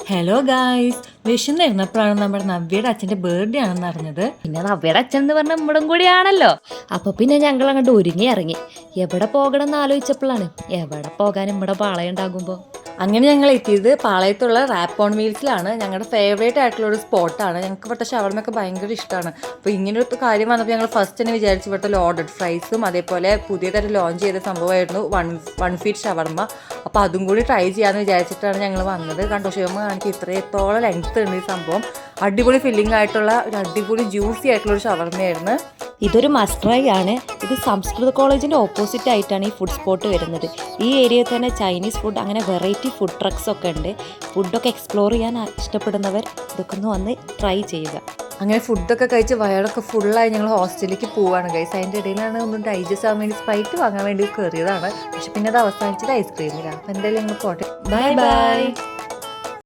Hello guys, വിഷുന്നിരുന്നപ്പോഴാണ് നമ്മുടെ നവ്യയുടെ അച്ഛൻ്റെ birthday ആണെന്ന് അറിഞ്ഞത്. പിന്നെ നവ്യയുടെ അച്ഛൻ എന്ന് പറഞ്ഞ നമ്മളും കൂടിയാണല്ലോ. അപ്പൊ പിന്നെ ഞങ്ങൾ അങ്ങോട്ട് ഒരുങ്ങി ഇറങ്ങി. എവിടെ പോകണം എന്ന് ആലോചിച്ചപ്പോഴാണ് എവിടെ പോകാൻ നമ്മുടെ പാളയുണ്ടാകുമ്പോ അങ്ങനെ ഞങ്ങൾ എത്തിയത് പാളയത്തുള്ള റാപ്പ് ഓൺ വീൽസിലാണ്. ഞങ്ങളുടെ ഫേവറേറ്റ് ആയിട്ടുള്ള ഒരു സ്പോട്ടാണ്. ഞങ്ങൾക്ക് ഇവിടുത്തെ ഷവർമയൊക്കെ ഭയങ്കര ഇഷ്ടമാണ്. അപ്പോൾ ഇങ്ങനൊരു കാര്യം വന്നപ്പോൾ ഞങ്ങൾ ഫസ്റ്റ് തന്നെ വിചാരിച്ചു ഇവിടുത്തെ ലോഡഡ് ഫ്രൈസും അതേപോലെ പുതിയ തരം ലോഞ്ച് ചെയ്ത സംഭവമായിരുന്നു വൺ ഫീറ്റ് ഷവർമ. അപ്പോൾ അതും കൂടി ട്രൈ ചെയ്യാമെന്ന് വിചാരിച്ചിട്ടാണ് ഞങ്ങൾ വന്നത്. കണ്ടോ, ഷവർമ കാണിക്കുക, ഇത്രത്തോളം ലെങ്ത് ഉണ്ട് ഈ സംഭവം. അടിപൊളി ഫില്ലിംഗ് ആയിട്ടുള്ള ഒരു അടിപൊളി ജ്യൂസി ആയിട്ടുള്ള ഒരു ഷവർമയായിരുന്നു. ഇതൊരു മസ്റ്റ് ട്രൈ ആണ്. ഇത് സംസ്കൃത കോളേജിൻ്റെ ഓപ്പോസിറ്റ് ആയിട്ടാണ് ഈ ഫുഡ് സ്പോട്ട് വരുന്നത്. ഈ ഏരിയയിൽ തന്നെ ചൈനീസ് ഫുഡ്, അങ്ങനെ വെറൈറ്റി ഫുഡ് ട്രക്സ് ഒക്കെ ഉണ്ട്. ഫുഡൊക്കെ എക്സ്പ്ലോർ ചെയ്യാൻ ഇഷ്ടപ്പെടുന്നവർ ഇതൊക്കെ ഒന്ന് വന്ന് ട്രൈ ചെയ്യുക. അങ്ങനെ ഫുഡൊക്കെ കഴിച്ച് വയറൊക്കെ ഫുള്ളായി ഞങ്ങൾ ഹോസ്റ്റലിലേക്ക് പോവാണ് ഗൈസ്. അതിൻ്റെ ഇടയിലാണ് ഒന്ന് ഡൈജസ്റ്റ് ആവാൻ വേണ്ടി സ്പ്രൈറ്റ് വാങ്ങാൻ വേണ്ടി കയറിയതാണ്. പക്ഷെ പിന്നെ അത് അവസാനിച്ചത് ഐസ്ക്രീമിലാണ്. അപ്പോൾ എന്തായാലും ഞങ്ങൾ പോട്ടെ. Bye bye.